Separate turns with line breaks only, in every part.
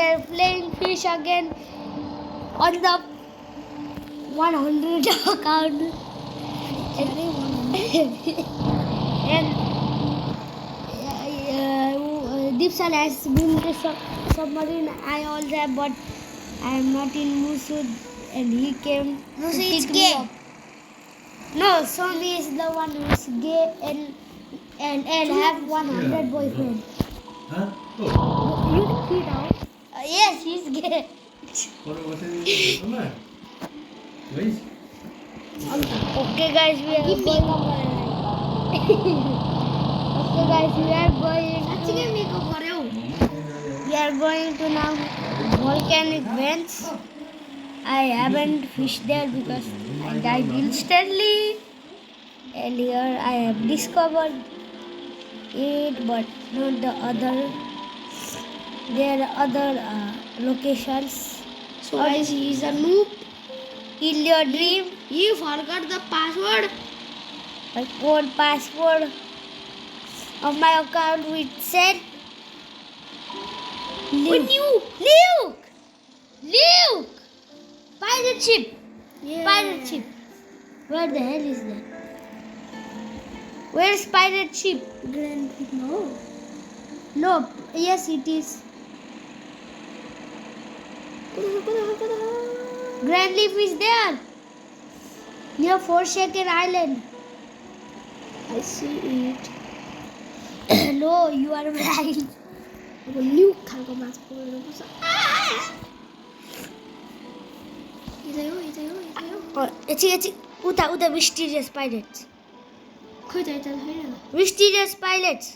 are playing fish again on the 100 account. And Dipsal has been the submarine. I also have, but I am not in Musud, and he came to pick me up. No, Somi is the one who is gay and have 100 boyfriend.
Huh? Oh.
You can see now. Yes, he's gay. Okay, guys, we are going. Okay, guys, we are going. We are going to now volcanic vents. I haven't fished there because I died instantly. And here I have discovered it, but not the other. There are other locations.
So guys, he is a noob.
Kill your dream.
You forgot the password.
My code password of my account which said Luke. Pirate ship.
Yeah.
Pirate ship. Where the hell is that? Where's pirate ship?
No.
No. Yes, it is. Grand Leaf is there. Near Forsaken Island.
I see it.
No, you are blind.
अब new खालको माछा पक्रिनुपर्छ यतै हो
It's uta mysterious pirates.
खोइ त यता छैन
Mysterious pilots.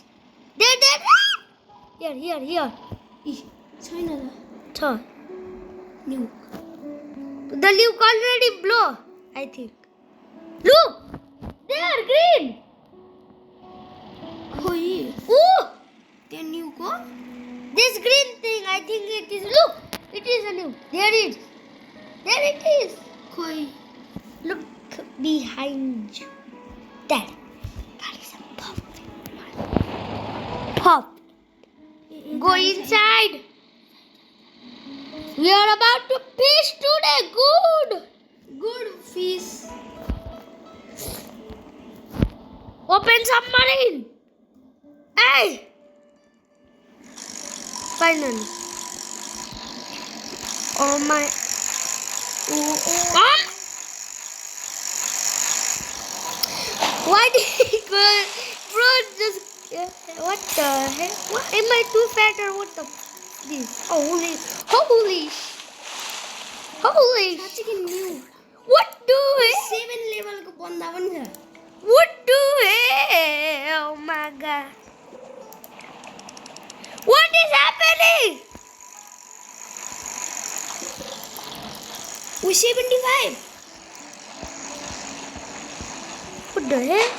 There. Here.
इ छैन त
Th.
New
The Luke already blow, I think. Look! There, green!
खोइ
Ooh!
त्यो न्यूको
This green thing, I think it is. Look! It is a Luke. There it is.
खोइ
Look behind you. That is a pop. Pop. Go inside. We are about to fish today.
Good fish
Open submarine. Hey. Finally. Oh my. Ah! Why did he go? Bro, just. What the heck? What? Am I too fat or what the? This. Holy.
साँच्चै new
What do
7 लेभलको बन्दा पनि छ
What do Oh my god. What is happening?
उ 75
What the heck?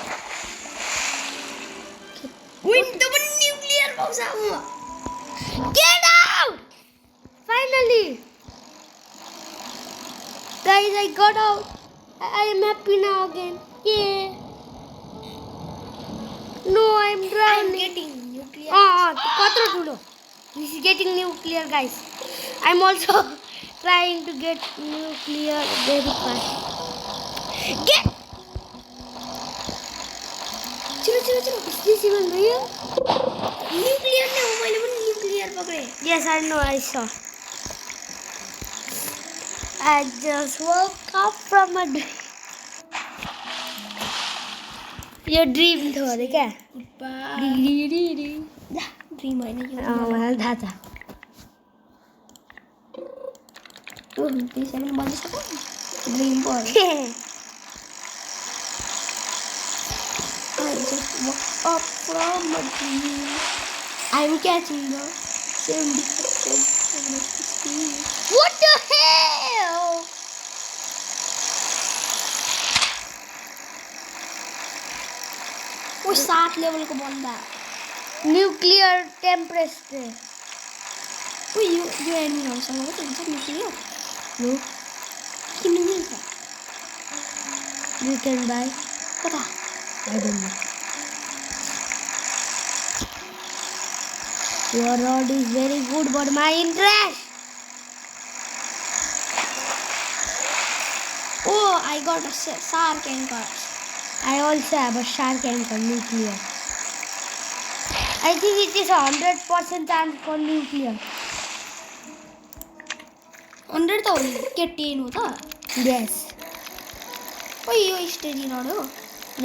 Win त पनि nuclear पाउँछ
Get out! Finally! Guys, I got out. I am happy now again. Yeah. No, I'm
I'm
drowning.
getting nuclear
Katra thulo. This is getting nuclear, guys. I'm also trying to get nuclear very fast. Get!
चलो
Is this even real?
Nuclear नै हो मैले पनि nuclear पक्रे
Yes, I know, I saw. I just woke up from a dream. Your dream थोरै क्या?
Dream होइन यो
मलाई थाहा छ.
त्यसै पनि भनिसक्यो ड्रिम पो हो I just woke up from a dream. I'm catching the 75%.
What the hell?
वो 7 लेभलको बन्दा
Nuclear temperature.
ओ यो एनिमलसँग मात्रै हुन्छ न्युक्लियर
No,
किन्नु मिल्छ
you can buy.
कता
I don't know. Your rod is very good, but my interest.
Oh, I got a shark anchor.
I also have a shark anchor nuclear. I think it is 100% chance for nuclear.
100 त के 10 हो त?
Yes.
ओइ यो steady rod हो.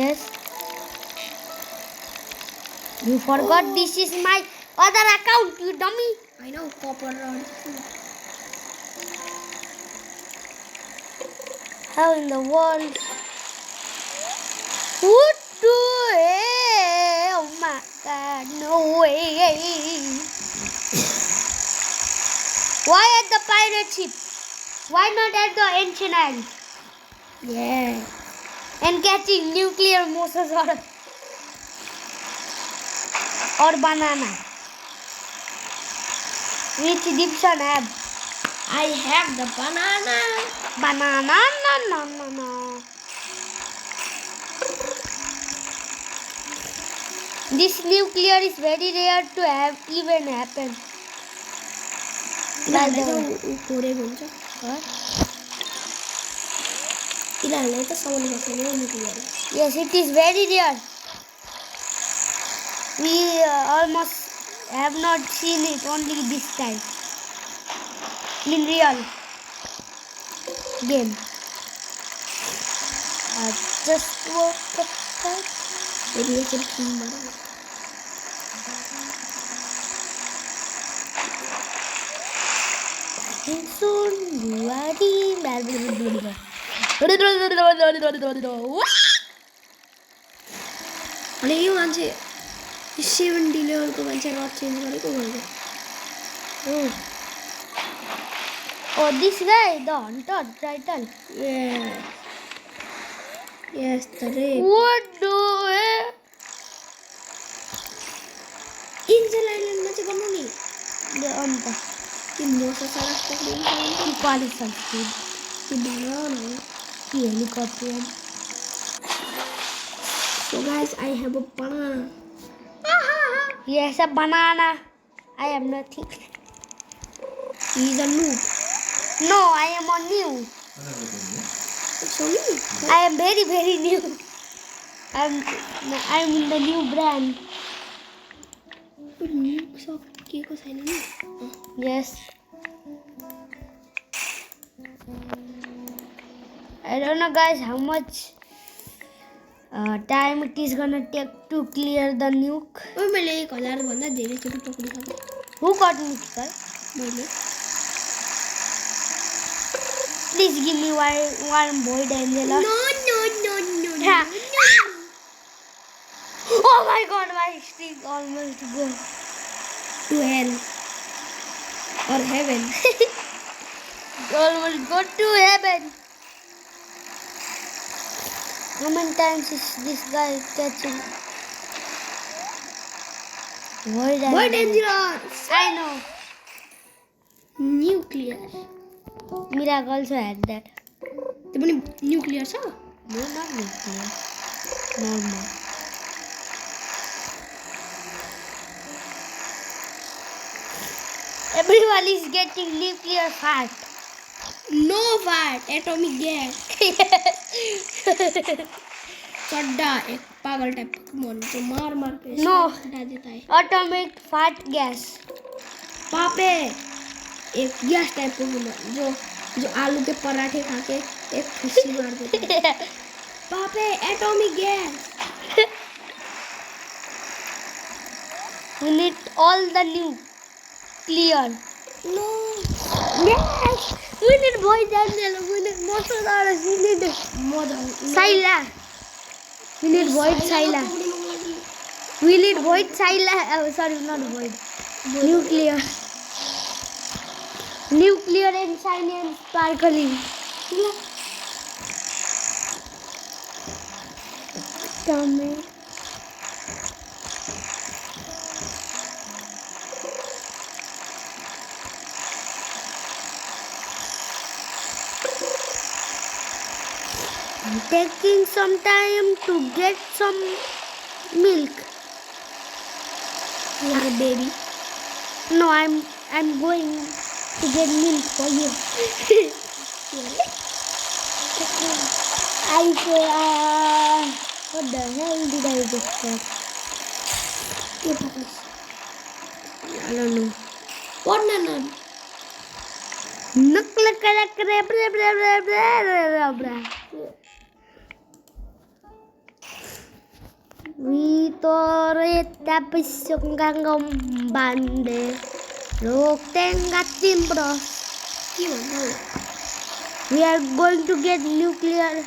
Yes. You forgot this is my other account, you dummy.
I know copper rod.
How in the world? What the hell? Oh my god, no way. Why at the pirate ship? Why not at the ancient island?
Yeah.
And catching nuclear mosasaurus or banana. Which Dipson have?
I have the banana.
Banana, no, no, no, no. This nuclear is very rare to have even happen.
इलाले त कोरे हुन्छ.
What?
इलाले त sound गर्छ नि nuclear.
Yes, it is very rare. We almost have not seen it only this time. In real game. I just woke up.
Maybe I can kill one.
Soon you are
अनि यो मान्छे 70 लेभलको मान्छे rod change गरेको भयो.
Oh, this guy, the hunter title.
Yeah. Yes, the rape.
What do it?
Angel Island मा चाहिँ गर्नु नि.
The hunter.
त्यो मोसासारस पक्रिन्छ.
The polisson speed.
त्यो बनाउनु.
The helicopter.
So guys, I have a banana.
Yes, a banana. I am nothing.
He is a noob.
No, I am on new.
It's only.
I am very, very new. I'm in the new brand.
Noob सब के को छैन नि.
Yes. I don't know, guys, how much time it is gonna take to clear the nuke.
ओइ मैले 1000 भन्दा धेरै चोटी पक्रिसके.
Who got me, sir?
मैले.
Please give me one void Angela.
No.
Yeah. Oh my god, my stick almost go
To hell. Or heaven.
almost go to heaven. How many times is this guy catching? Void
Void
Angela.
Angela.
I know.
Nuclear.
Miracle also had that.
त्यो पनि nuclear छ.
No, not nuclear. Normal. Everyone is getting nuclear fart.
No fat. Atomic gas. चड्डा एक पागल type का मन तो मार के
No.
हटा देता है.
Atomic fart gas.
पापे एक गैस टाइप का मन जो आलू के पराठे खा के एक खुशी मार देता है. पापे atomic gas.
We need all the nuclear.
No.
Yes. We need void Angela. We need mosasaurus. We need Scylla. We need void Scylla. We need void Scylla. Oh, sorry, not void. Nuclear. Nuclear and shiny and sparkling. Tommy. I'm taking some time to get some milk.
Like a baby.
No, I'm going to get milk for you. What the hell did I just get?
What happens?
I don't know.
What nana?
Vittorio tapisunggang bande. Look, tenga timbro.
Gimana?
We are going to get nuclear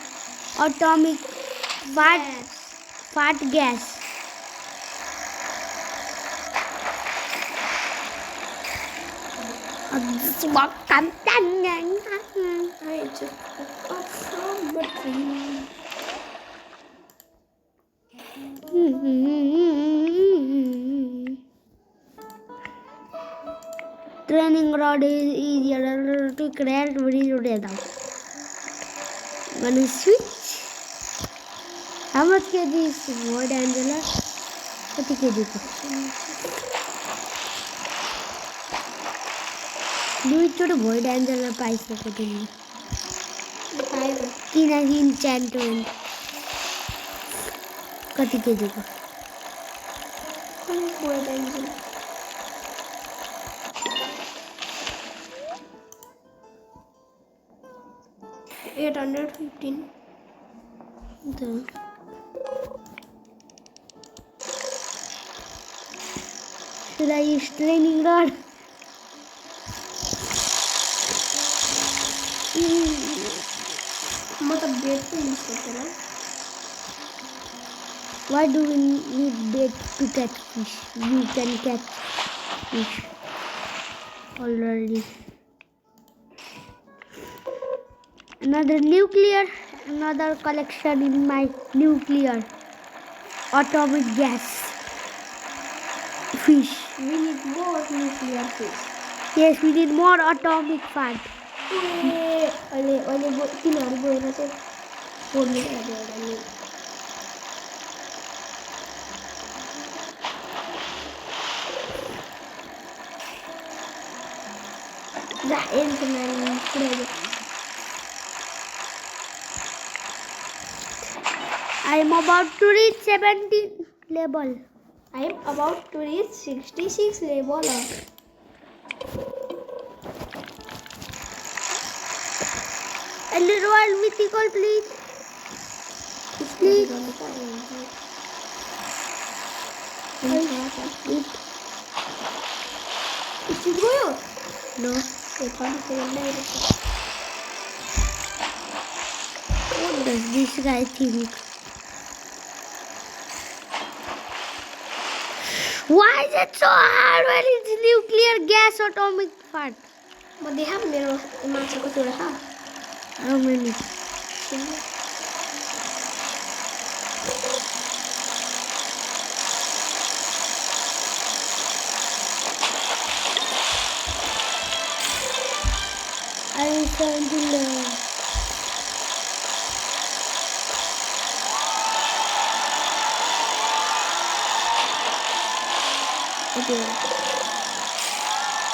atomic fat gas.
I just woke up from a dream.
Training rod is easier to create video data. Gonna switch. How much kg is Void Angela? What kg? Do it to the Void Angela price. Tina enchantment. Kati kg ko?
Void Angel. $815.
Should I use training rod?
मतलब बेट पे use करते ना
Why do we need bait to catch fish? You can catch fish already. Another collection in my nuclear atomic gas fish.
we need more nuclear fish
Yes, we need more atomic fat.
अहिले तिनीहरू गएर चाहिँ फोड्नु पर्यो होला
I am about to reach 70 level.
I am about to reach 66 level.
A little while mythical, please. Please.
Is it going?
No. What does this guy think? Why is it so hard when it's nuclear gas atomic fat?
But they have मेरो माछाको चोरा खा
How many? I am 70 level. Okay.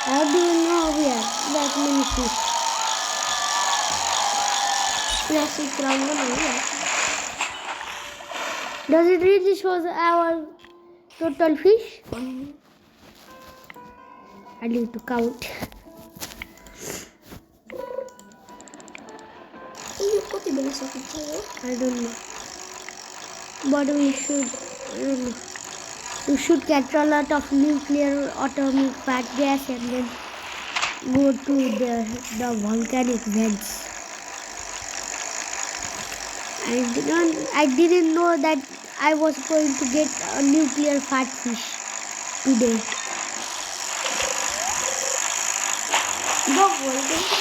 How do you know we have that many fish?
Plastic ground नहीं है
Does it really show our total fish? I need to count.
ये कति बेला सकिन्छ यो
I don't know. But we should, I don't know. We should catch a lot of nuclear atomic fat gas and then go to the volcanic vents. I didn't know that I was going to get a nuclear fat fish today.
The volcanic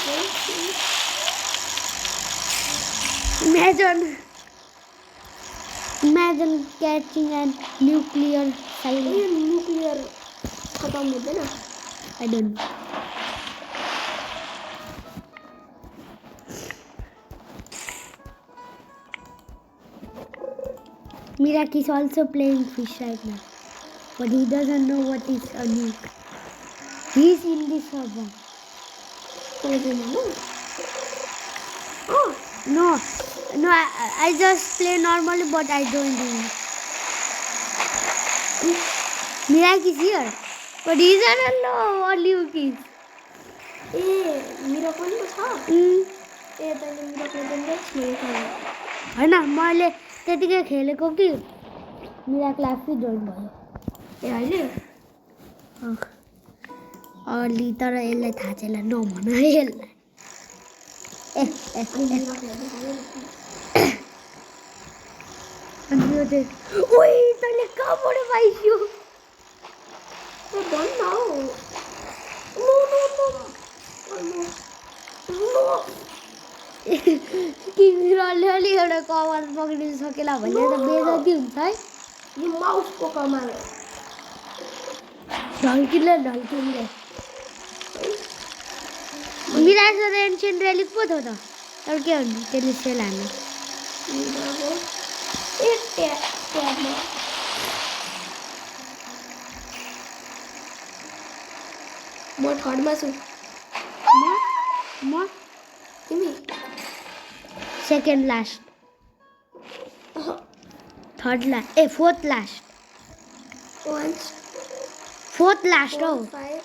Imagine catching a nuclear silent.
Yo nuclear खतम हुँदैन
I don't know. Mirak is also playing fish right now, but he doesn't know what is a nuke. He's in the server.
Oh,
No, no, I just play normally, but I don't do it. Mirak is here, but he's not alone. Only you kids.
ए मेरो पनि छ ए तैँले मेरो present खेलेको
होइन मैले त्यतिकै खेलेको कि मिराकलाई आफै जोइन भयो
ए अहिले
अलि तर यसलाई थाहा छैन नभन है यसलाई अनि यो चाहिँ ओइ तैँले कहाँबाट पाइस्यो
भन् न हौ
तिमीहरूले अलि एउटा कमाल पक्रिनु सकेला भने त बेजती हुन्छ है
यो माउसको कमाल हो
ढल्किँदै मिराज र एन्सियन्ट रेलिक पो थियो त तर के भन्नु त्यसले सेल हाल्नु
ए ट्याबमा म थर्डमा छु
म
तिमी
सेकेन्ड लास्ट थर्ड लास्ट ए फोर्थ लास्ट
1
फोर्थ लास्ट हो
4 5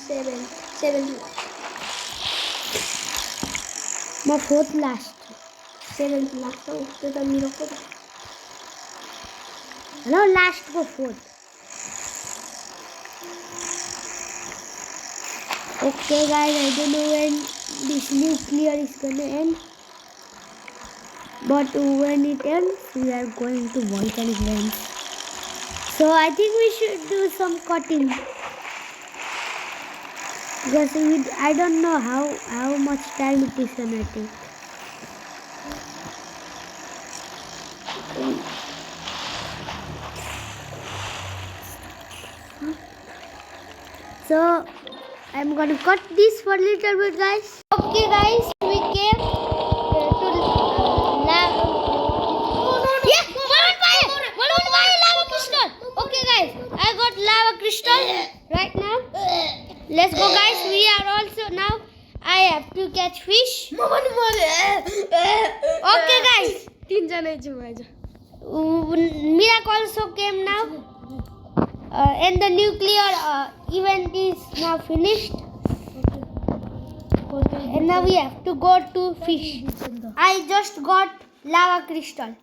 6 7
म फोर्थ लास्ट
7 लास्ट हौ त्यो त मेरो पो
ल लास्टको fourth Okay guys, I don't know when this nuclear is gonna end, but when it ends, we are going to volcanic vents. So I think we should do some cutting because I don't know how much time it is gonna take. So I'm gonna cut this for a little bit, guys. Okay, guys, we came to lava. Yeah, lava crystal. Okay, guys, I got lava crystal right now. Let's go, guys. We are also now. I have to catch fish. Okay, guys. Mirak also came now. And the nuclear event is now finished. And now we have to go to fish. I just got lava crystal.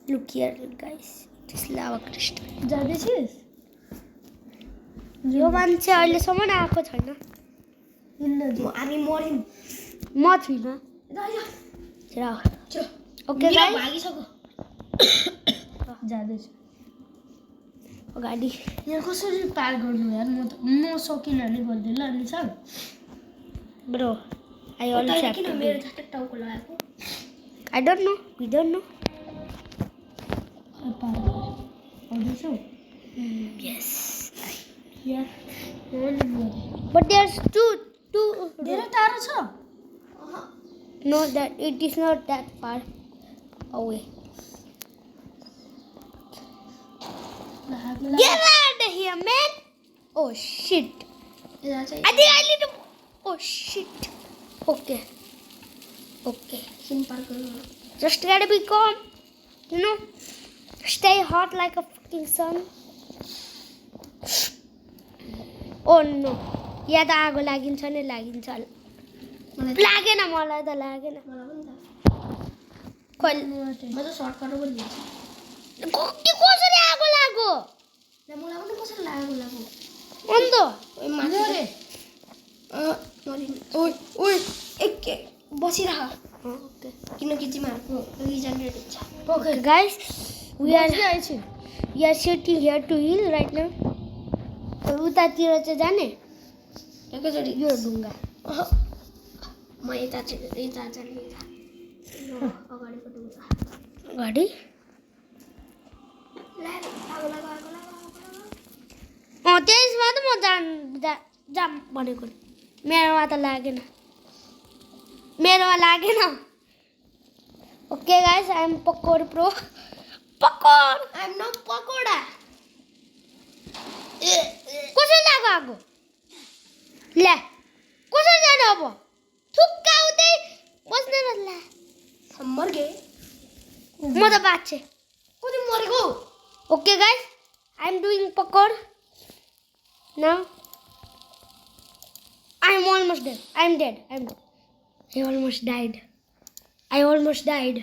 Look here, guys. It is lava crystal. यो मान्छे अहिलेसम्म आएको छैन
हामी मर्यौँ
म छुइनँ okay guys
भागिसक्यो
जाँदैछु अगाडि
यहाँ कसरी पार गर्नु यार म सकिनँ भने भन्दै ल अनि sir
bro I also have
किन
टु
मेरो झट्टै टाउको लगाएको
I don't know we don't know
पार गर्दैछु
यस
यार
बट देयर्स टू
धेरै टाढो छ
no that it is not that far away Get out of here, man! Oh shit! I think I need to. Oh shit! Okay. Just gotta be calm. You know, stay hot like a fucking sun. Oh no! या त आगो लागिन्छ नि लागिन्छ लागेन मलाई त लागेन कसरी आगो लाग्यो
मलाई पनि कसरी लागेको लाग्यो
अन्त
ओइ एक बसिरह किनकि तिमीहरूको रिजनरेट हुन्छ
Okay, guys, we are sitting here to heal right now. उतातिर चाहिँ जाने
एकैचोटि
यो ढुङ्गा
म यता जाने अगाडिको ढुङ्गा
घडी त्यसमा त म जाम भनेको नि मेरोमा त लागेन ओके गाइस आई एम पकोड pro
I am not pakoda
कसरी लाग्यो आगो ले कसरी जाने अब थुक्का उतै बस्ने र ला
मर गए
म त बाँचे
कति मरेको
okay guys I am doing पकड now I am almost dead. I am dead. I am dead. I almost died. I almost died.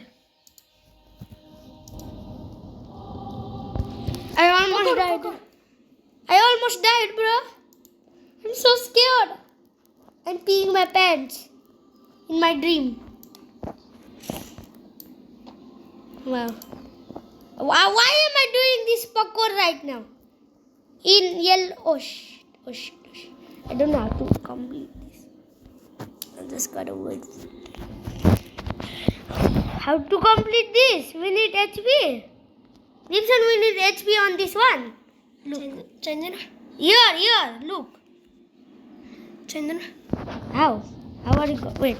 I almost died. I almost died, bro. I'm so scared. I'm peeing my pants in my dream. Wow. Why am I doing this parkour right now? In yellow. Oh shit. Oh shit. Oh shit. I don't know how to complete this. I just gotta wait. How to complete this? We need HP. Gibson, we need HP on this one. Look.
Chandana
Here, look.
Chandana
How? How are you going? Wait.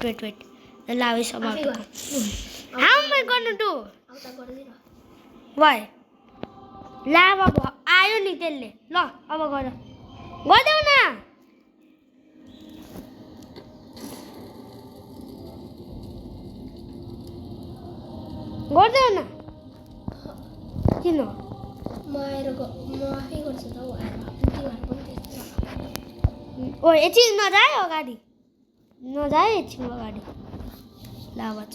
The lava is about to come. How am I gonna do?
आउता गर्दिन
Why? Lava आयो नि त्यसले ल अब गर गर्देऊ न गर्देऊ न किन
म आफै गर्छु त हौ आएर तिमीहरू पनि त्यस्तो
ओ एकछिन नजाए अगाडि नजाए एकछिन अगाडि लाभा छ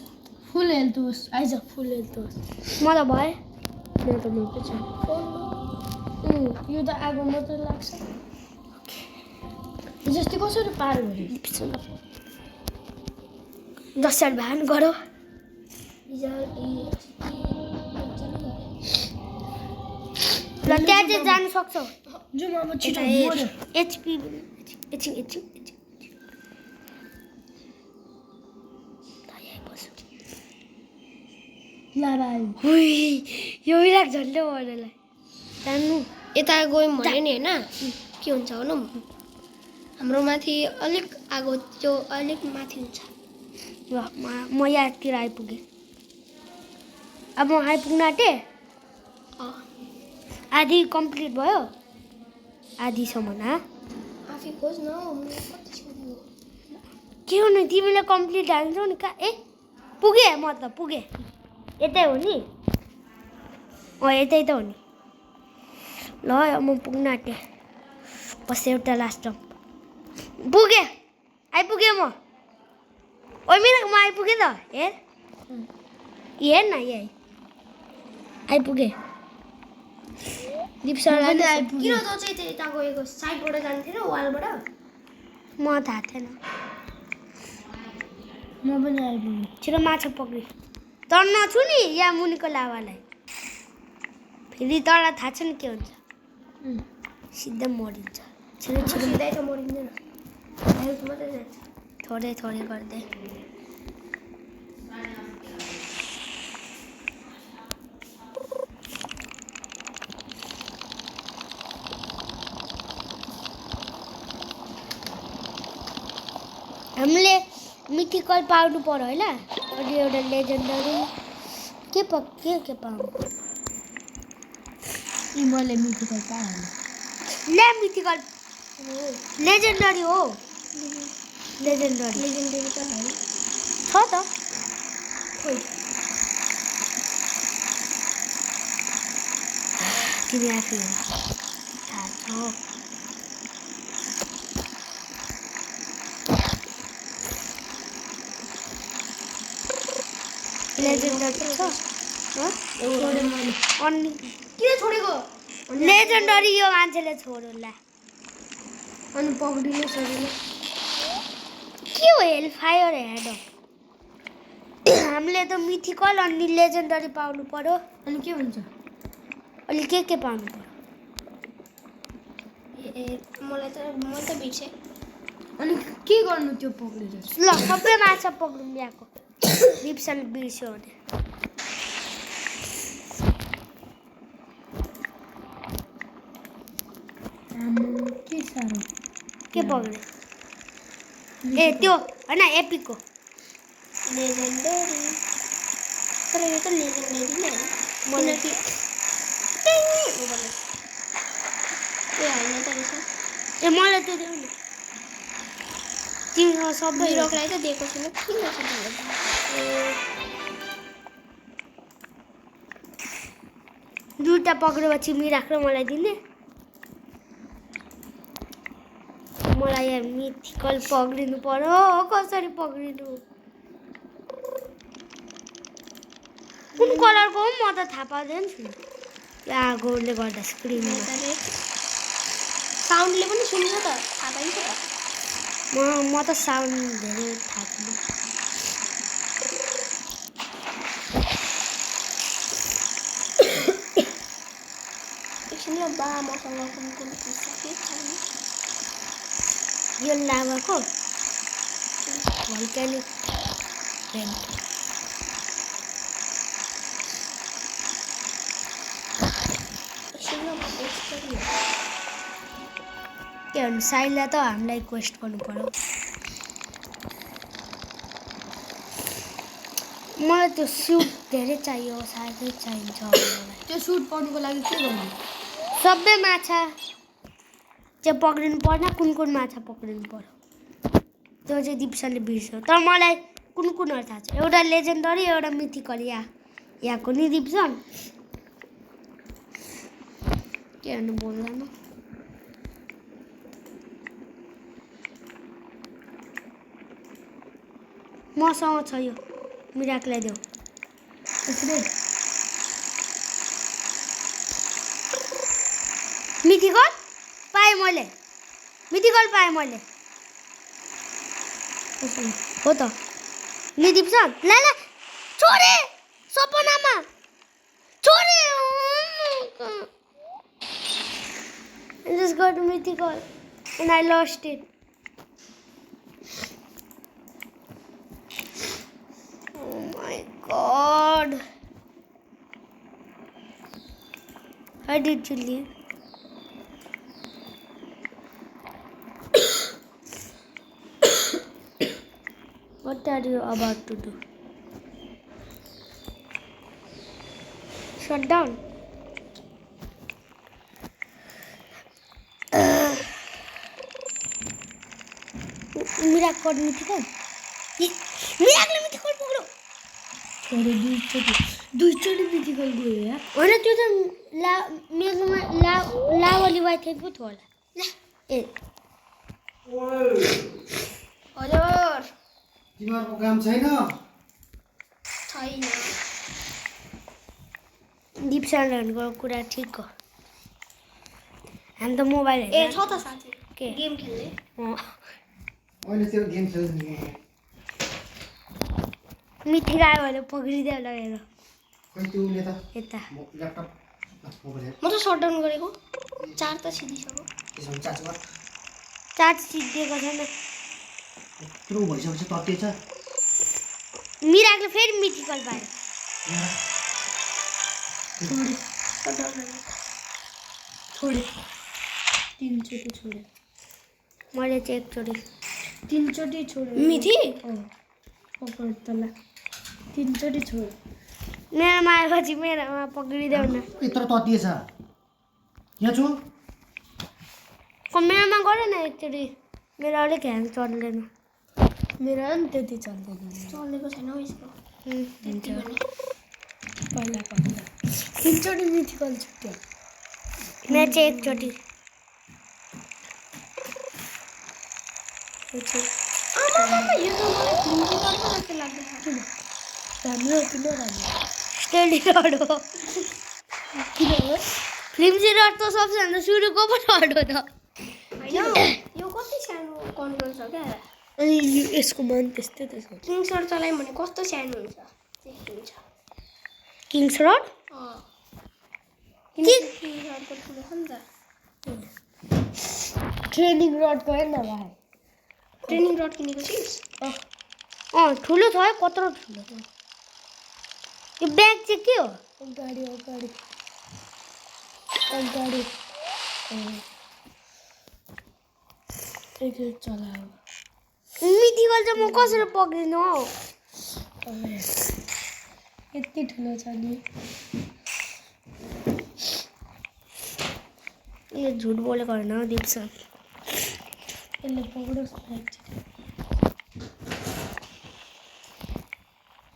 फुल हेल्थ होस् आइज फुल हेल्थ होस्
म त भए
मेरो त मोटो छ यो त आगो मात्रै लाग्छ जस्तै कसरी पार गऱ्यो
10 साल भएन गरौ ल त्यहाँ चाहिँ जानु सक्छौ
जुम अब छिटो
एचपी एकछिन
लाभा
यो विराट झन्डै भएनलाई जान्नु
यता गयौँ भने नि होइन के हुन्छ भनौँ हाम्रो माथि अलिक आगो त्यो अलिक माथि हुन्छ
ल म यहाँतिर आइपुगेँ अब म आइपुग्न आँटेँ आधी कम्प्लिट भयो आधीसम्म
आफै खोज न
के हो नि तिमीले कम्प्लिट हाल्छौ नि कहाँ ए पुगेँ म त पुगेँ यतै हो नि यतै त हो नि ल म पुग्न आँटेँ बस एउटा लास्ट जम्प पुगेँ आइपुगेँ म ओ मेरो म आइपुगेँ त हेर न यही आइपुगेँ
दिपसरलाई आइपुग्यो किन त चाहिँ त्यता गएको साइडबाट जान्थेन वालबाट
म थाहा थिएन
म पनि आइपुगेँ
छिटो माछा पक्रि तर नछु नि यहाँ मुनिको लाभालाई फेरि तँलाई थाहा छ नि के हुन्छ सिधै मरिन्छ छिटो
सिधै त मरिँदैन हेल्थ मात्रै जान्छ
थोरै गर्दै हामीले मिथिकल पाउनु पर्यो होइन अनि एउटा लेजेन्डरी के पाउनु
मैले मिथिकल पाएँ
ले मिथिकल लेजेन्डरी हो लेजेन्डरी
त होइन
छ त
खोइ
तिमी आफै थाहा छ लेजेन्डरी छ अनि
किन छोडेको
लेजेन्डरी यो मान्छेले छोड्यो ला
अनि पक्रिनु सजिलो
के हो हेल फायर हेड हामीले त मिथिकल अनि लेजेन्डरी पाउनु पर्यो
अनि के हुन्छ
अलि के पाउनु पर्यो
मलाई त बिर्सेँ अनि के गर्नु त्यो पक्रेर
ल सबै माछा पक्रिनु ल्याएको दिप्सन बिर्स्यो भने
के साह्रो
के पक्रियो ए त्यो होइन एपिकको
लेजेन्डरी तर यो त लेजेन्डरी नै हो किनकि ए होइन त रहेछ
ए मलाई त्यो देऊ न तिमीसँग सबै
मिरकलाई त दिएको छैन किन छ तिमीले?
दुईवटा पक्रेपछि मिराक र मलाई दिने मलाई यहाँ मिथिकल पक्रिनु पर्यो कसरी पक्रिनु कुन कलरको हो म त थाहा पाउँदैन छु यहाँ गोरले गर्दा स्क्रिनमा
साउन्डले पनि सुन्छ त थाहा पाइन्छ त
म त साउन्ड धेरै थाहा छैन
एकछिन ल बा मसँग कुन कुन किस्सा के छैन
यो लाभाको भल्क्यानिक भेन्ट
एकछिन ल म टेस्ट गरिहेर्छु।
के भन्नु साइला त हामीलाई क्वेस्ट गर्नु पर्यो मलाई त्यो सुट धेरै चाहियो सायदै चाहिन्छ मलाई
त्यो सुट पाउनुको लागि के गर्नु?
सबै माछा चाहिँ पक्रिनु पर्ने कुन माछा पक्रिनु पर्यो त्यो चाहिँ दिप्सनले बिर्स्यो तर मलाई कुनहरू थाहा छ एउटा लेजेन्डरी एउटा मिथिकल यहाँको नि दिप्सन के भन्नु बोल्दैन मसँग छ यो मिराकलाई देऊ मिथिकल पाएँ मैले हो त नि दिप्सन ला छोडे सपनामा छोडे I just got mythical and I lost it. Oh my god. Why did you leave? What are you about to do? Shut down. Mirach कर मिथिकल मिराकले मिथिकल पक्रो
छोडे दुईचोटि मिथिकल दियो यार
होइन त्यो त मेरोमा लावली वाइ थिए पो थियो होला ए
हजुर
तिमीहरूको काम छैन
छैन
दिप्सनको कुरा ठिक हो हामी त मोबाइल
ए छ त साथी
के
गेम खेल्ने
अहिले त्यो गेम खेल्नु
मिथिक आयो भने पक्रिदियो लगेर
खै त्यो उसले त
यता
ल्यापटप मोबाइल
म त सटडाउन गरेको चार्ज त सिधिसक्यो
त्यसो भने चार्ज गर
चार्ज सिद्धिएको छैन
यत्रो भइसकेपछि तत्तिएछ
मिराकले फेरि मिथिकल पायो
छोडे तीनचोटि छोडे
मैले चाहिँ एकचोटि
तीनचोटि छोडे
मिथि
पकड तला तीनचोटि छोडे
मेरोमा आएपछि मेरोमा पक्रिदेऊ न
यत्रो तत्तिएछ यहाँ छु
मेरोमा गर न एकचोटि मेरो अलिक ह्याङ चल्दैन
मेरो पनि त्यति चल्दैन
चलेको छैन हौ यसको
हुन्छ पहिला तीनचोटि मिथिकल छुट्यो
मेरो चाहिँ एकचोटि
यो त मलाई फिल्मी गर्छ जस्तो लाग्दैछ किन राम्रो किन राम्रो
स्टेडी रड हो
किन हो
फिल्मसी रड त सबैभन्दा सुरुको पो रड हो त
होइन यो कति सानो कन्ट्रोल छ क्या
अनि यसको मन त्यस्तै छ
किङ्स रड चलायौँ भने कस्तो सानो हुन्छ हुन्छ
किङ्स रड
किङ्स रडको ठुलो छ नि त
ट्रेनिङ रडको होइन भाइ
ट्रेनिङ रड किनेको छिस्
ठुलो छ है कत्रो ठुलो छ यो ब्याग चाहिँ के हो
अगाडि एकचोटि चलायो
मिथिकल चाहिँ म कसरी पक्रिनु हौ
यति ठुलो छ नि
यो झुट बोलेको होइन हौ दिप्सन
यसले पक्रोस्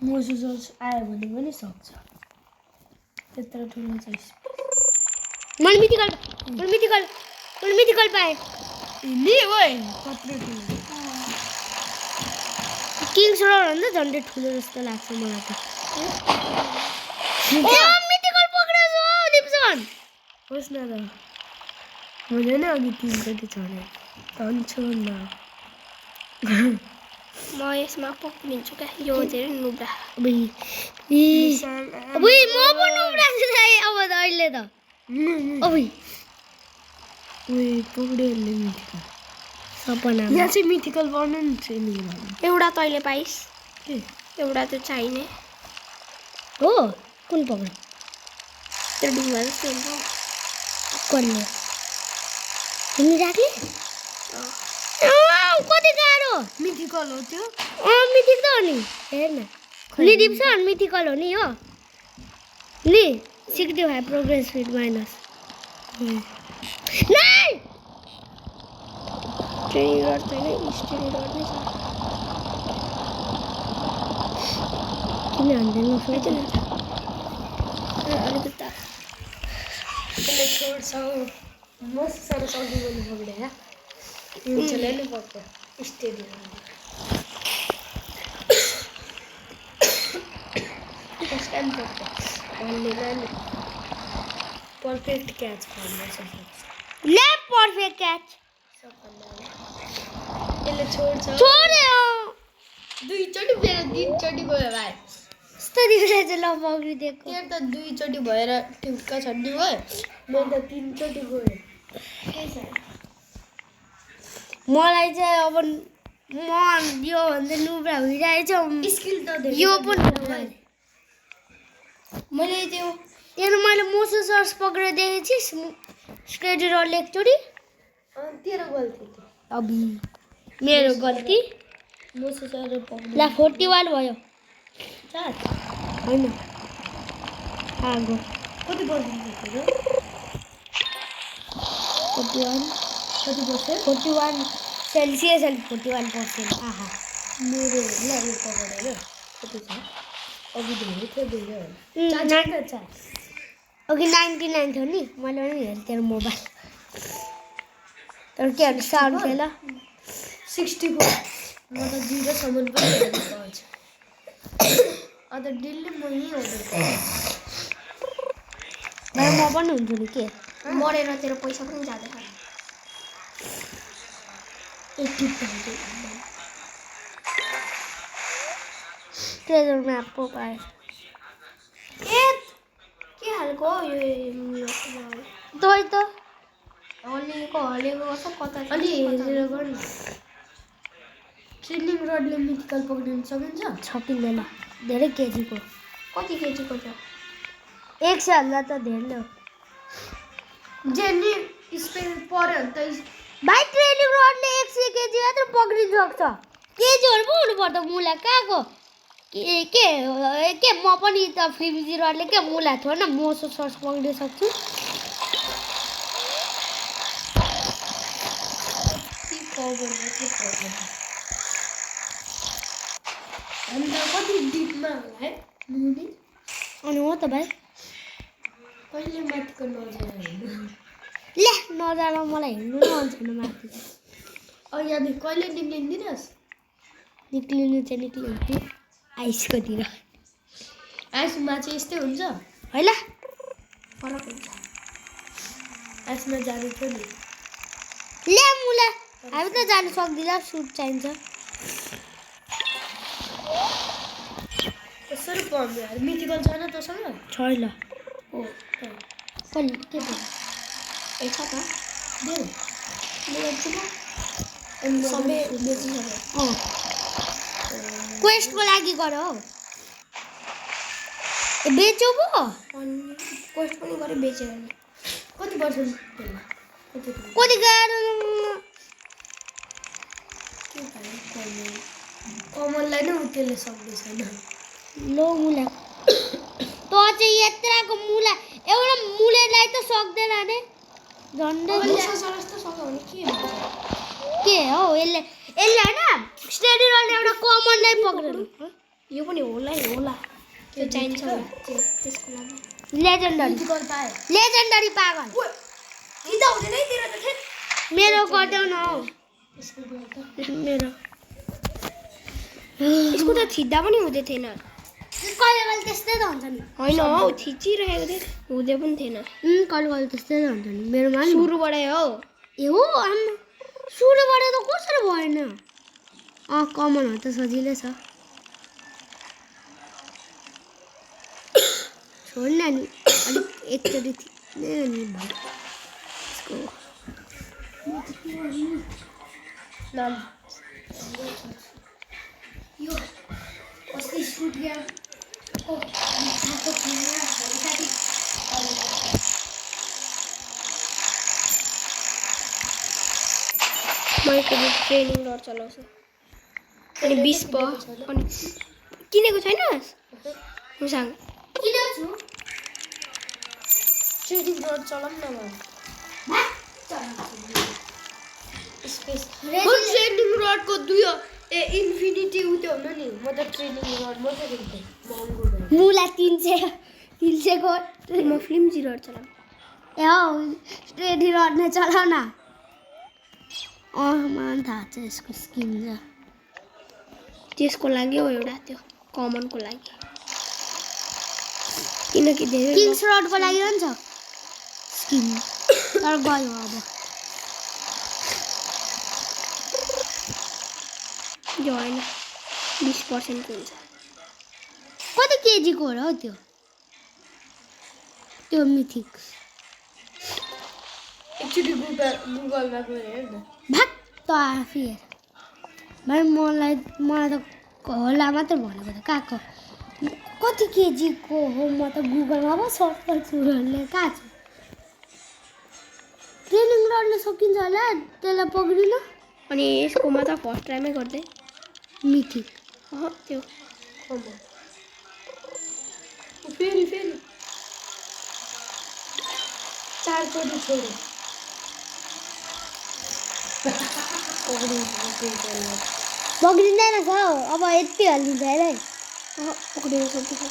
मोसोस आयो भने पनि सक्छ त्यत्रो ठुलो चाहिँ
मैले मिथिकल पाएँ
नि ओए कत्रो ठुलो
किङ्स रोड भन्दा झन्डै ठुलो जस्तो लाग्छ मलाई त मिथिकल पक्रेछु दिप्सन
होस् न त मैले नै अघि 3 चोटि छोडेँ तन्छु न म यसमा पक्रिन्छु क्या यो धेरै नुब्रा
अबुई म पनि उब्रान्छु अब त अहिले त अबुई
पुग्डेहरूले मिथिकल
सपना
यहाँ चाहिँ मिथिकल बनाउनु नि ट्रेनिङ एउटा तैँले पाइस्
के
एउटा त चाहिने
हो कुन पक्रे
त्यो ढुङ्गा जस्तो हुन्छ
कसले तिमी राख्ने कति गाह्रो
मिथिकल हो त्यो
मिथिक त हो नि हेर न नि दिप्सन मिथिकल हो नि हो नि 65 प्रोग्रेस फिट माइनस नाइ
ट्रेनिङ गर्दैन स्टेडी गर्दै छ
किन हान्दैन सोच्नु
अलिकति त्यसले छोड्छ मस्त साह्रो सक्नु पनि पक्रेर हुन्छले नै पक्छ स्टेडी फर्स्ट टाइम पक्छ भन्दैन पर्फेक्ट क्याच पाउन सक्छ
ले पर्फेक्ट क्याच
यसले छोड्छ
छोड्यो
2 चोटि फेरि 3 चोटि गयो भाइ
यस्तो दिइरहेछ ल पक्रिदिएको
तेरो त 2 चोटि भएर टिप्का छड्डी भयो मेरो त 3 चोटि गयो
मलाई चाहिँ अब म यो भन्दा नुब्रा भइरहेछ
स्किल त धेरै
यो पनि
मैले त्यो
यहाँ मैले मोसोसर्स पक्रेर दिएको थिएँ स्टेडी रोडले एकचोटि
तेरो गल्ती थियो
अबि मेरो गल्ती
मोसोसर पक्रिनु
ला 41 भयो
चार
होइन आगो
कति पर्सेन्ट थियो
41
कति पर्सेन्ट
41 सेल्सियस अनि 41%. आहा
मेरो ल यो पकडेर कति छ अघि धेरै थियो धेरै
अघि 99 थियो नि मैले पनि हेरेँ तेरो मोबाइल तर के अरे साउन्ड थियो ल
64 म त 0 सम्म पनि हेर्नु पाउँछ अन्त डेली म यही हेर्नु
म पनि हुन्छु नि के
मरेर तेरो पैसा पनि जाँदैन 80,000
ट्रेजर म्याप पो पाएँ
के हालको यो
तै त
हलेको सब कता अलि हेरेर गर्नु ट्रेनिङ रडले मिथिकल पक्रिन सकिन्छ
छपिँदैन धेरै केजीको
कति केजीको छ
100 भन्दा त धेरै नै हो
जेनी स्पेल पर्यो भने त
भाइ ट्रेनिङ रडले 100 केजी मात्र पक्रिन सक्छ केजीहरू पो हुनुपर्छ मुला कहाँको के म पनि त फ्लिम्जी रडले के मुला थियो न मोसो सर्स पक्रिन सक्छु
अन्त कति डिपमा होला है मुनि
अनि हो त भाइ
कहिले माथिको नजानु
ले नजान मलाई हिँड्नु नै मन छैन माथि
यहाँदेखि कहिले निक्लिँदिनस्
निक्लिनु चाहिँ निक्लिन्छु आइसकोतिर
आइसमा चाहिँ यस्तै हुन्छ
हैला
फरक हुन्छ आइसमा जानु थियो नि
ले मुला हामी त जानु सक्दिन सुट चाहिन्छ
कसरी पढ्नु यार मिथिकल छैन तसँग
छैन
हो
कहिले के भयो
ए छ त देऊ सबै बेचिसक्यो
क्वेस्टको लागि गर हौ ए बेच्यौ पो
अनि कोस्ट पनि गरे बेचेर नि कति पर्सेन्ट त्यसमा
कति गाह्रो
के कमललाई नै त्यसले सक्दैछैन
लो मुला त चाहिँ यत्रको मुला एउटा मुलेलाई त सक्दैन नि झन्डै
सरस त सक्यो भने
के हो यसले होइन स्टेडी रोडले एउटा कमनलाई पक्रेर
यो पनि होला नि होला त्यो चाहिन्छ होला त्यसको लागि
लेजेन्डरी
मिथिकल पाए
लेजेन्डरी पागल
किन हुँदैन है तेरो त ठेट
मेरो गर्देऊ न हौ
मेरो यसको त थिच्दा पनि हुँदै थिएन
कहिले कहिले त्यस्तै त हुन्छ नि
होइन हौ थिचिरहेको थियो हुँदै पनि थिएन
कहिले कहिले त्यस्तै त हुन्छ नि मेरोमा नि
सुरुबाटै हो
ए हो आम्मा सुरुबाट त कसरी भएन कमन हो त सजिलै छ छोड न नि अलिक एकचोटि थिच्ने अनि भयो
नाम यो अस्ति सुट गया ओ साथी मैले ट्रेनिङ रड चलाउँछु अनि 20 प अनि किनेको छैनस् मुसँग
किनेको छु
ट्रेनिङ रड चलाउँ न स्पेस ट्रेनिङ रडको इन्फिनिटी उयो हुनु नि म त ट्रेनिङ रड मात्रै देख्दै महँगो भयो
मुला 300 को
म फ्लिम्जी रड चलाउँ
ए हौ स्टेडी रड नै चलाउ न मलाई थाहा छ यसको स्किन छ
त्यसको लागि हो एउटा त्यो कमनको लागि किनकि धेरै
किङ्स रडको लागि पनि छ स्किन तर गयो अब
यो होइन 20% को हुन्छ
कति केजीको हो र हौ त्यो मिथिक
एकचोटि गुगलमा गएर हेर न
भाग त आफै हेर भाइ मलाई त होला मात्र भनेको त कहाँको कति केजीको हो म त गुगलमा पो सर्च गर्छु कहाँ छ ट्रेनिङ रडले सकिन्छ होला त्यसलाई पक्रिन
अनि यसकोमा त फर्स्ट टाइमै गर्दै
मिथिक
त्यो फेरि चारचोटि छोड्यो
पक्रिँदैन छ हौ अब यति हालिदिन्छ हेर
पक्रिनु सक्छ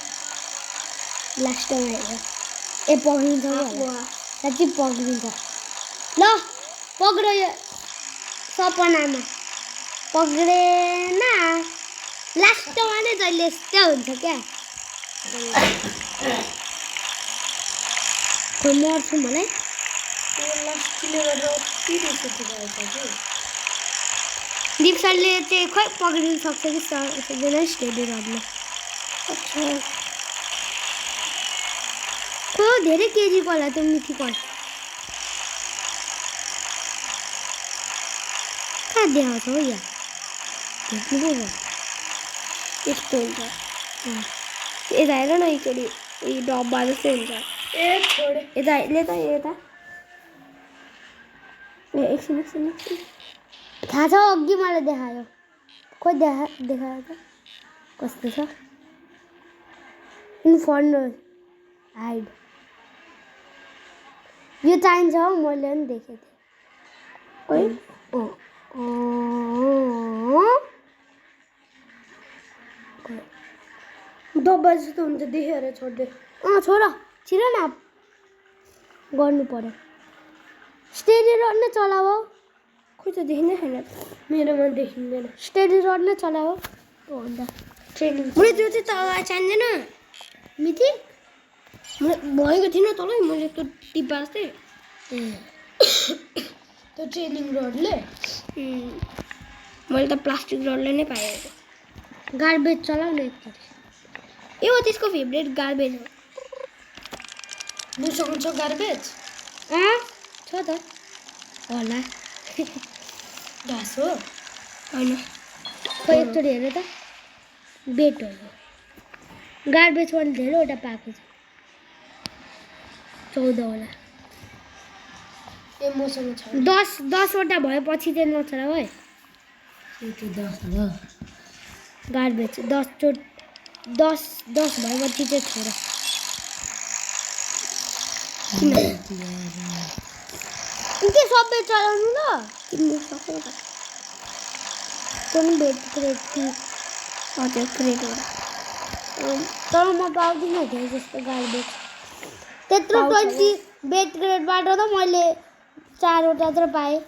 लास्टमा हेर ए पक्रिन्छ साँच्चै पक्रिन्छ ल पक्रो यो सपनामा पक्रेन लास्टमा नै जहिले यस्तै हुन्छ क्या खोइ मर्छु मलाई दिपसरले चाहिँ खोइ पक्रिनु सक्छ कि सक्दैन स्टेडी रडले खोइ धेरै केजीको होला त्यो मिठीको कहाँ देखाउँछ हौ यहाँ भेट्नु पो भयो
यस्तो हुन्छ यता हेर न एकचोटि यो डब्बा जस्तै हुन्छ यता यता ए एकछिन
थाहा छ अघि मलाई देखायो खोइ देखायो त कस्तो छ इन्फर्नो हाइड यो चाहिन्छ हौ मैले पनि देखेको थिएँ
डब्बा जस्तो हुन्छ देखेर छोड्दै
छोड छिर न गर्नु पर्यो स्टेडी रड नै चलाऊ
खोइ त देखिँदै छैन मेरोमा देखिँदैन
स्टेडी रड नै चलाऊ भन्दा
ट्रेनिङ मैले त्यो चाहिँ त चाहिँदैन
मिथि
भएको थिएन तँलाई मैले त्यो टिप्पा जस्तै त्यो ट्रेनिङ रडले मैले त प्लास्टिक रडले नै पाएँ
गार्बेज चलाऊ न एकचोटि
ए हो त्यसको फेभरेट गार्बेज हो मुसँग छ गार्बेज
छ त होला
घाँस हो होइन
खोइ एकचोटि हेर त बेट हो गार्बेज पनि धेरैवटा पाएको छ 14 होला
ए मसँग छ
10वटा भएपछि चाहिँ नचलाऊ है गार्बेज 10 भएपछि चाहिँ छोड के सबै चलाउनु ल
किन्नु सक्छ त
कुन बेड क्रेट कि
हजुर क्रेट हो
तर म पाउँदिनँ धेरै जस्तो गार्बेज त्यत्रो 20 बेड ग्रेडबाट त मैले 4वटा मात्र पाएँ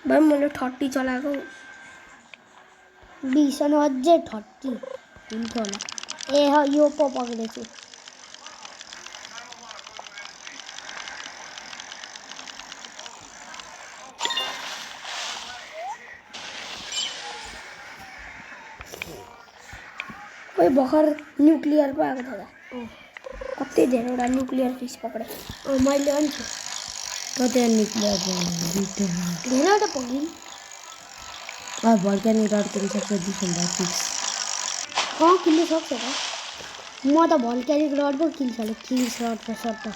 भाइ मैले 30 चलाएको
20 अनि अझै 30 हुन्छ होला ए यो पो पक्रेछु
खोइ भर्खर न्युक्लियर पो आएको थियो कति धेरैवटा न्युक्लियर फिस पक्रे
मैले पनि छु
कतै निक्लियो
धेरैवटा पक्रिन्
भल्क्यानिक रड किन्न सक्छ डिफेन्डर फिक्स
किन्नु सक्छ त म त भल्क्यानिक रड पो किन्छ होला किल्स रडको सट्टा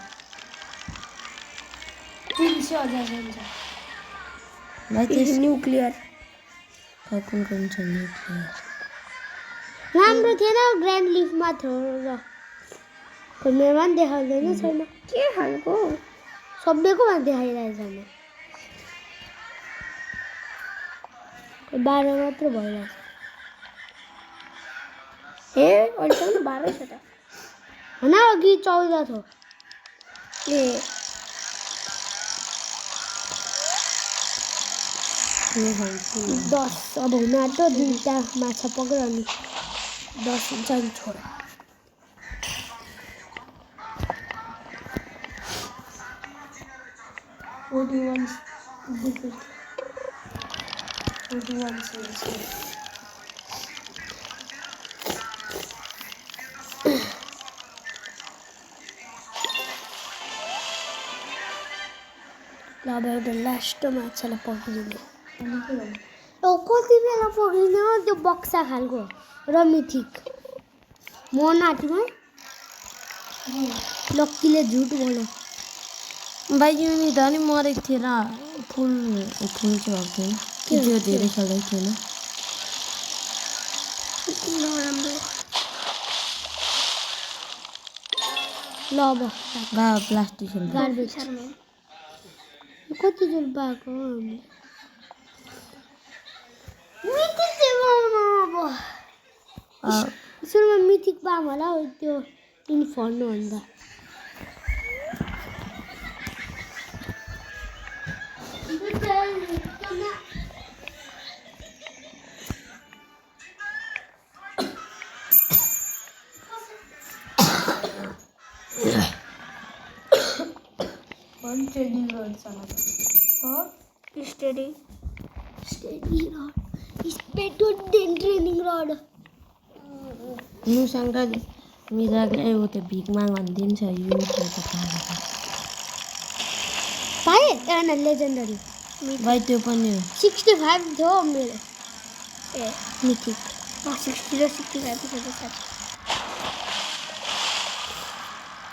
300,000 हुन्छ
भाइ त्यस
न्युक्लियर
कुन कुन छ निक्लियर
राम्रो थिएन ग्रान्ड लिफमा थियो र खोइ मेरोमा पनि देखाउँदैन छैन
के खालको
सबैकोमा देखाइरहेछ म 12 मात्र भइरहेछ
ए अहिलेसम्म 12 छ त
होइन अघि 14 थियो
ए
10 अब हुन आँट्यो 2टा माछा पक्र अनि 10 हुन्छ नि छोड ल अब एउटा लास्ट माछालाई पक्रिने कति बेला पक्रिने हो त्यो बक्सा खालको र मिथिक मोनाटीमा लक्कीले झुट बोल्यो
भाइ यो त नि मरेको थिएन फुल चाहिँ भएको थिएन त्यो धेरै खेलेको थिएन
ल अब
बा प्लास्टिक
गार्बेज कति जोर पाएको हो हामीले मिथिक चाहिँ पाउनु अब सुरुमा मिथिक पाऊँ होला हौ त्यो इन्फर्नो भन्दा
ट्रेडिङ रोड चलाएको स्टडी
रड स्पेटो ट्रेनिङ रड
मुसँग मिजाले ऊ त्यो भिख माग भनिदिन्छ यो
पाएँ एउटा लेजेन्डरी
भाइ त्यो पनि हो
65 थियो मेरो
ए
मिथिक
60 र 65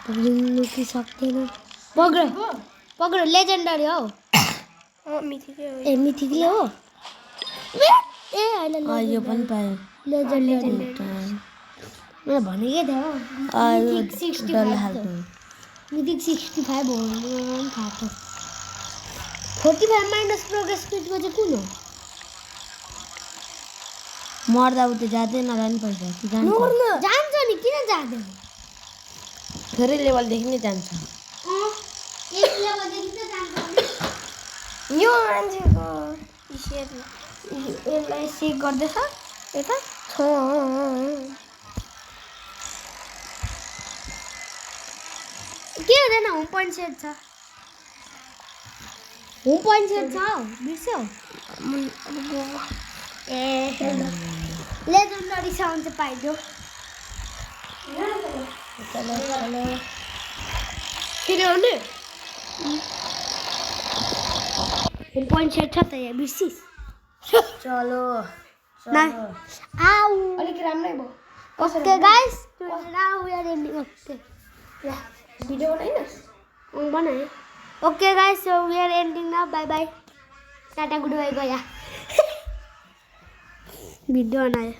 पक्रिनु कि सक्दैन पक्र लेजेन्डरी हौ
मिथिकै हो
ए मिथिकले हो ए होइन
यो पनि पायो
लेजेन्डरी मैले भनेकै थियो मिथिक 65 थियो मिथिक 65 हो भने मलाई पनि थाहा थियो 45 माइनस प्रोग्रेस स्पिडको चाहिँ कुन हो
मर्दा उ त्यो जाँदैन रहनु पर्छ कि जान्छ
जान्छ नि किन जाँदैन
फेरि लेभलदेखि नै जान्छ
एक लेभलदेखि त जान्छ
यो मान्छेको यसलाई सेक गर्दैछ यता
के हुँदैन होम पोइन्ट सेट छ होम पोइन्ट सेट छ बिर्स्यौ ए लेजेन्डरी साउन्ड चाहिँ पाइदियो
फेरि आउने
होम पोइन्ट सेट छ त यहाँ बिर्सिस
चलो
आऊ
अलिक राम्रै भयो
okay guys now we are ending okay
video बनाइनस्
बनाएँ okay guys so we are ending now bye bye tata good bye गया भिडियो बनायो